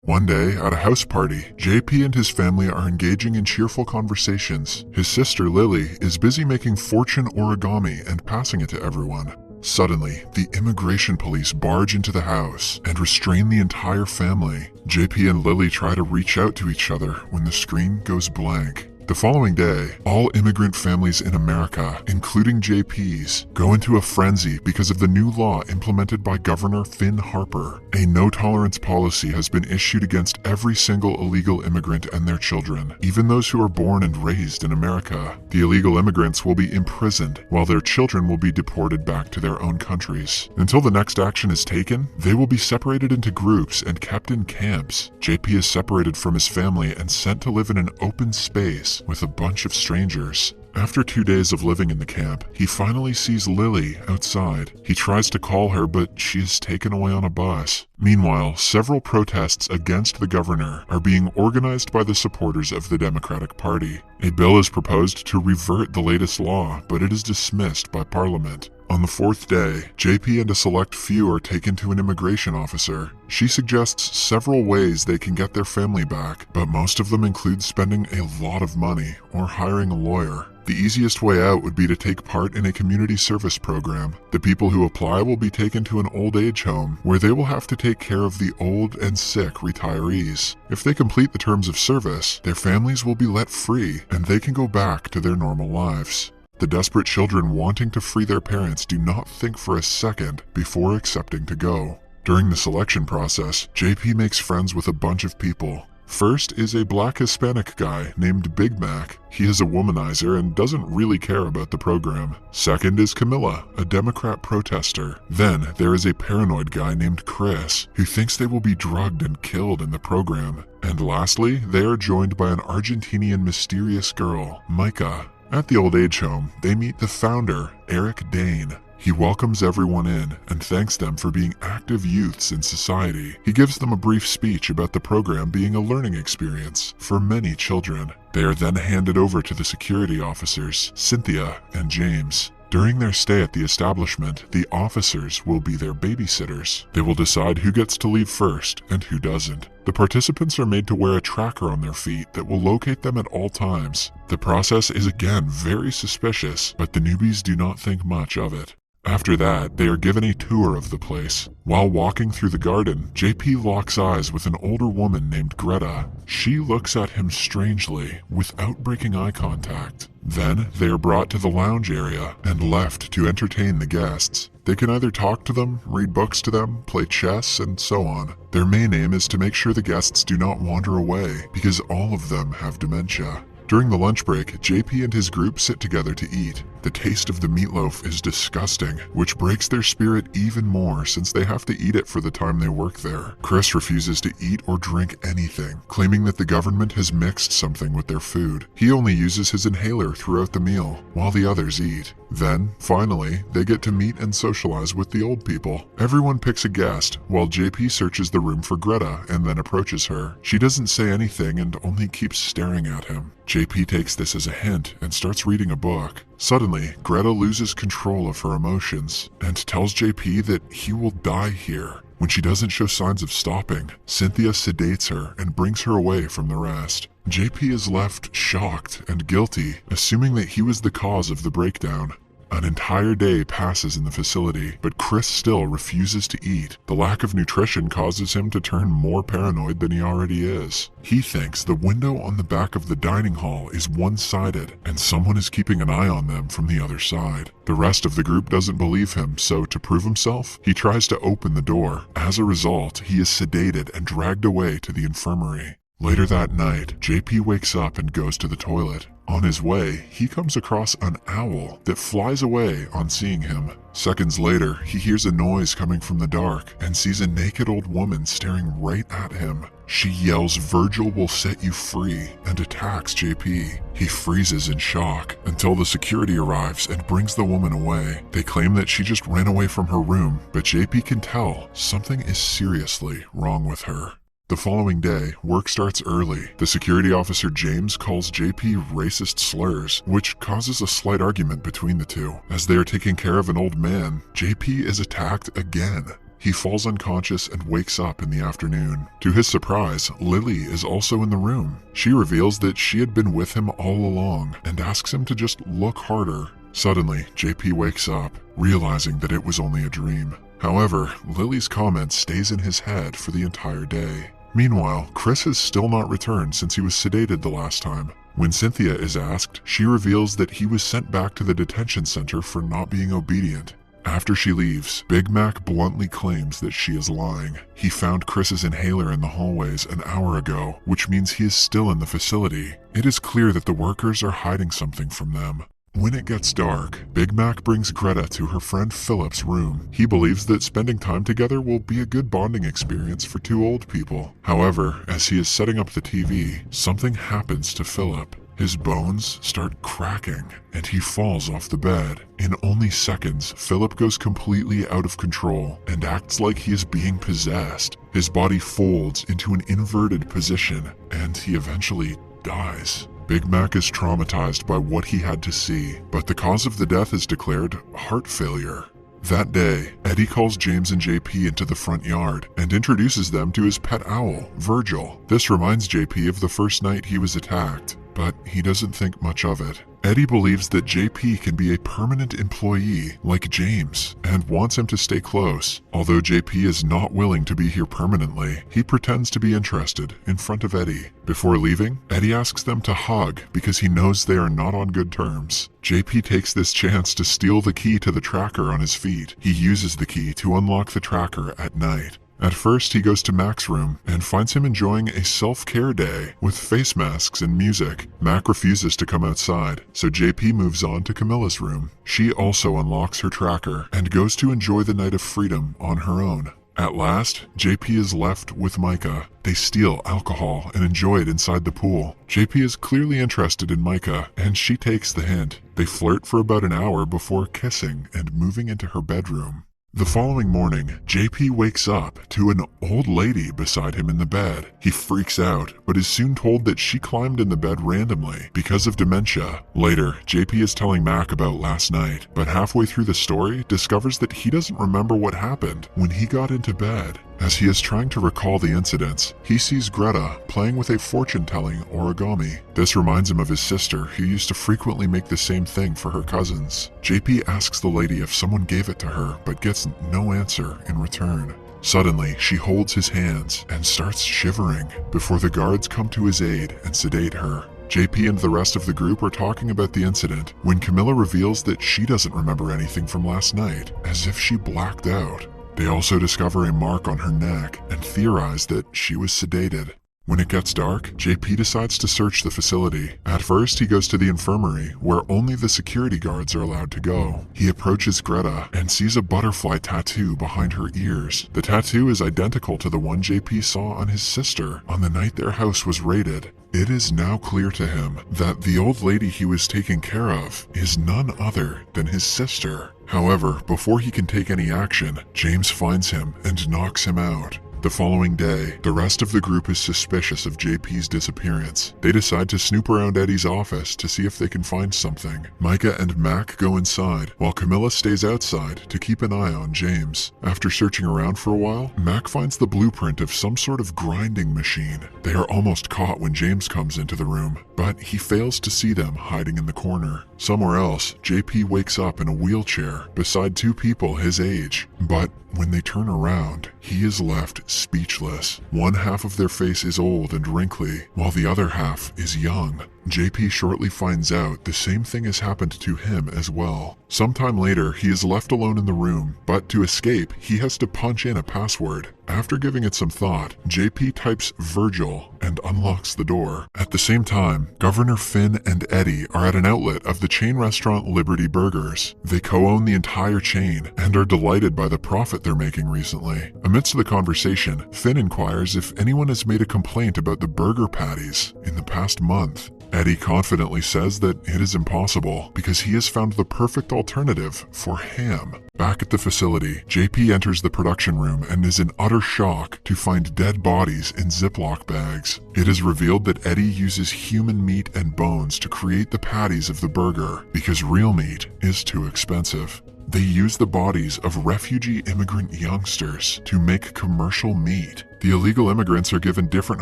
One day, at a house party, JP and his family are engaging in cheerful conversations. His sister Lily is busy making fortune origami and passing it to everyone. Suddenly, the immigration police barge into the house and restrain the entire family. JP and Lily try to reach out to each other when the screen goes blank. The following day, all immigrant families in America, including JP's, go into a frenzy because of the new law implemented by Governor Finn Harper. A no-tolerance policy has been issued against every single illegal immigrant and their children, even those who are born and raised in America. The illegal immigrants will be imprisoned, while their children will be deported back to their own countries. Until the next action is taken, they will be separated into groups and kept in camps. JP is separated from his family and sent to live in an open space with a bunch of strangers. After 2 days of living in the camp, he finally sees Lily outside. He tries to call her, but she is taken away on a bus. Meanwhile, several protests against the governor are being organized by the supporters of the Democratic Party. A bill is proposed to revert the latest law, but it is dismissed by Parliament. On the fourth day, JP and a select few are taken to an immigration officer. She suggests several ways they can get their family back, but most of them include spending a lot of money or hiring a lawyer. The easiest way out would be to take part in a community service program. The people who apply will be taken to an old age home where they will have to take care of the old and sick retirees. If they complete the terms of service, their families will be let free and they can go back to their normal lives. The desperate children wanting to free their parents do not think for a second before accepting to go. During the selection process, JP makes friends with a bunch of people. First is a black Hispanic guy named Big Mac. He is a womanizer and doesn't really care about the program. Second is Camilla, a Democrat protester. Then there is a paranoid guy named Chris, who thinks they will be drugged and killed in the program. And lastly, they are joined by an Argentinian mysterious girl, Micah. At the old age home, they meet the founder, Eric Dane. He welcomes everyone in and thanks them for being active youths in society. He gives them a brief speech about the program being a learning experience for many children. They are then handed over to the security officers, Cynthia and James. During their stay at the establishment, the officers will be their babysitters. They will decide who gets to leave first and who doesn't. The participants are made to wear a tracker on their feet that will locate them at all times. The process is again very suspicious, but the newbies do not think much of it. After that, they are given a tour of the place. While walking through the garden, JP locks eyes with an older woman named Greta. She looks at him strangely, without breaking eye contact. Then, they are brought to the lounge area and left to entertain the guests. They can either talk to them, read books to them, play chess, and so on. Their main aim is to make sure the guests do not wander away, because all of them have dementia. During the lunch break, JP and his group sit together to eat. The taste of the meatloaf is disgusting, which breaks their spirit even more since they have to eat it for the time they work there. Chris refuses to eat or drink anything, claiming that the government has mixed something with their food. He only uses his inhaler throughout the meal, while the others eat. Then, finally, they get to meet and socialize with the old people. Everyone picks a guest, while JP searches the room for Greta and then approaches her. She doesn't say anything and only keeps staring at him. JP takes this as a hint and starts reading a book. Suddenly, Greta loses control of her emotions and tells JP that he will die here. When she doesn't show signs of stopping, Cynthia sedates her and brings her away from the rest. JP is left shocked and guilty, assuming that he was the cause of the breakdown. An entire day passes in the facility, but Chris still refuses to eat. The lack of nutrition causes him to turn more paranoid than he already is. He thinks the window on the back of the dining hall is one-sided, and someone is keeping an eye on them from the other side. The rest of the group doesn't believe him, so to prove himself, he tries to open the door. As a result, he is sedated and dragged away to the infirmary. Later that night, JP wakes up and goes to the toilet. On his way, he comes across an owl that flies away on seeing him. Seconds later, he hears a noise coming from the dark and sees a naked old woman staring right at him. She yells, "Virgil will set you free," and attacks JP. He freezes in shock until the security arrives and brings the woman away. They claim that she just ran away from her room, but JP can tell something is seriously wrong with her. The following day, work starts early. The security officer James calls JP racist slurs, which causes a slight argument between the two. As they are taking care of an old man, JP is attacked again. He falls unconscious and wakes up in the afternoon. To his surprise, Lily is also in the room. She reveals that she had been with him all along and asks him to just look harder. Suddenly, JP wakes up, realizing that it was only a dream. However, Lily's comment stays in his head for the entire day. Meanwhile, Chris has still not returned since he was sedated the last time. When Cynthia is asked, she reveals that he was sent back to the detention center for not being obedient. After she leaves, Big Mac bluntly claims that she is lying. He found Chris's inhaler in the hallways an hour ago, which means he is still in the facility. It is clear that the workers are hiding something from them. When it gets dark, Big Mac brings Greta to her friend Philip's room. He believes that spending time together will be a good bonding experience for two old people. However, as he is setting up the TV, something happens to Philip. His bones start cracking, and he falls off the bed. In only seconds, Philip goes completely out of control and acts like he is being possessed. His body folds into an inverted position, and he eventually dies. Big Mac is traumatized by what he had to see, but the cause of the death is declared heart failure. That day, Eddie calls James and JP into the front yard and introduces them to his pet owl, Virgil. This reminds JP of the first night he was attacked, but he doesn't think much of it. Eddie believes that JP can be a permanent employee like James and wants him to stay close. Although JP is not willing to be here permanently, he pretends to be interested in front of Eddie. Before leaving, Eddie asks them to hug because he knows they are not on good terms. JP takes this chance to steal the key to the tracker on his feet. He uses the key to unlock the tracker at night. At first, he goes to Mac's room and finds him enjoying a self-care day with face masks and music. Mac refuses to come outside, so JP moves on to Camilla's room. She also unlocks her tracker and goes to enjoy the night of freedom on her own. At last, JP is left with Micah. They steal alcohol and enjoy it inside the pool. JP is clearly interested in Micah, and she takes the hint. They flirt for about an hour before kissing and moving into her bedroom. The following morning, JP wakes up to an old lady beside him in the bed. He freaks out, but is soon told that she climbed in the bed randomly because of dementia. Later, JP is telling Mac about last night, but halfway through the story, discovers that he doesn't remember what happened when he got into bed. As he is trying to recall the incidents, he sees Greta playing with a fortune-telling origami. This reminds him of his sister, who used to frequently make the same thing for her cousins. JP asks the lady if someone gave it to her, but gets no answer in return. Suddenly, she holds his hands and starts shivering before the guards come to his aid and sedate her. JP and the rest of the group are talking about the incident when Camilla reveals that she doesn't remember anything from last night, as if she blacked out. They also discover a mark on her neck and theorize that she was sedated. When it gets dark, JP decides to search the facility. At first, he goes to the infirmary, where only the security guards are allowed to go. He approaches Greta and sees a butterfly tattoo behind her ears. The tattoo is identical to the one JP saw on his sister on the night their house was raided. It is now clear to him that the old lady he was taking care of is none other than his sister. However, before he can take any action, James finds him and knocks him out. The following day, the rest of the group is suspicious of JP's disappearance. They decide to snoop around Eddie's office to see if they can find something. Micah and Mac go inside, while Camilla stays outside to keep an eye on James. After searching around for a while, Mac finds the blueprint of some sort of grinding machine. They are almost caught when James comes into the room, but he fails to see them hiding in the corner. Somewhere else, JP wakes up in a wheelchair beside two people his age, but when they turn around, he is left speechless. One half of their face is old and wrinkly, while the other half is young. JP shortly finds out the same thing has happened to him as well. Sometime later, he is left alone in the room, but to escape, he has to punch in a password. After giving it some thought, JP types Virgil and unlocks the door. At the same time, Governor Finn and Eddie are at an outlet of the chain restaurant Liberty Burgers. They co-own the entire chain and are delighted by the profit they're making recently. Amidst the conversation, Finn inquires if anyone has made a complaint about the burger patties in the past month. Eddie confidently says that it is impossible because he has found the perfect alternative for ham. Back at the facility, JP enters the production room and is in utter shock to find dead bodies in Ziploc bags. It is revealed that Eddie uses human meat and bones to create the patties of the burger because real meat is too expensive. They use the bodies of refugee immigrant youngsters to make commercial meat. The illegal immigrants are given different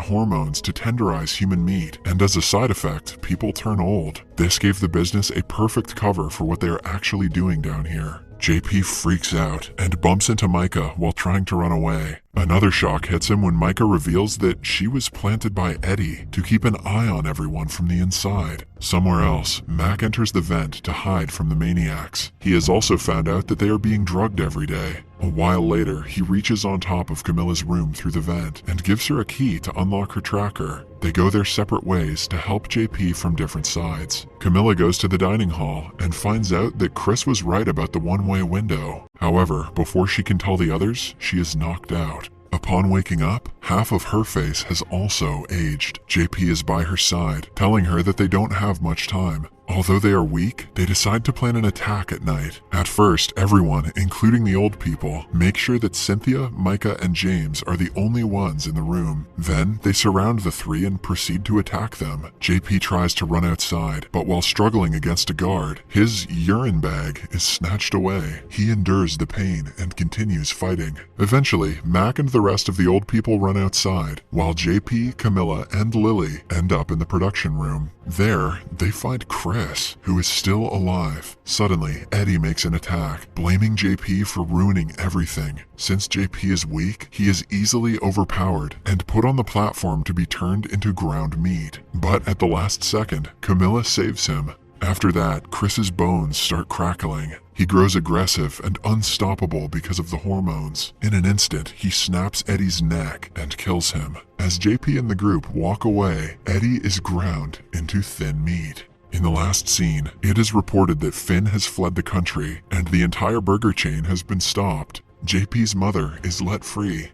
hormones to tenderize human meat, and as a side effect, people turn old. This gave the business a perfect cover for what they are actually doing down here. JP freaks out and bumps into Micah while trying to run away. Another shock hits him when Micah reveals that she was planted by Eddie to keep an eye on everyone from the inside. Somewhere else, Mac enters the vent to hide from the maniacs. He has also found out that they are being drugged every day. A while later, he reaches on top of Camilla's room through the vent and gives her a key to unlock her tracker. They go their separate ways to help JP from different sides. Camilla goes to the dining hall and finds out that Chris was right about the one-way window. However, before she can tell the others, she is knocked out. Upon waking up, half of her face has also aged. JP is by her side, telling her that they don't have much time. Although they are weak, they decide to plan an attack at night. At first, everyone, including the old people, make sure that Cynthia, Micah, and James are the only ones in the room. Then, they surround the three and proceed to attack them. JP tries to run outside, but while struggling against a guard, his urine bag is snatched away. He endures the pain and continues fighting. Eventually, Mac and the rest of the old people run outside, while JP, Camilla, and Lily end up in the production room. There, they find Chris, who is still alive. Suddenly, Eddie makes an attack, blaming JP for ruining everything. Since JP is weak, he is easily overpowered and put on the platform to be turned into ground meat. But at the last second, Camilla saves him. After that, Chris's bones start crackling. He grows aggressive and unstoppable because of the hormones. In an instant, he snaps Eddie's neck and kills him. As JP and the group walk away, Eddie is ground into thin meat. In the last scene, it is reported that Finn has fled the country and the entire burger chain has been stopped. JP's mother is let free.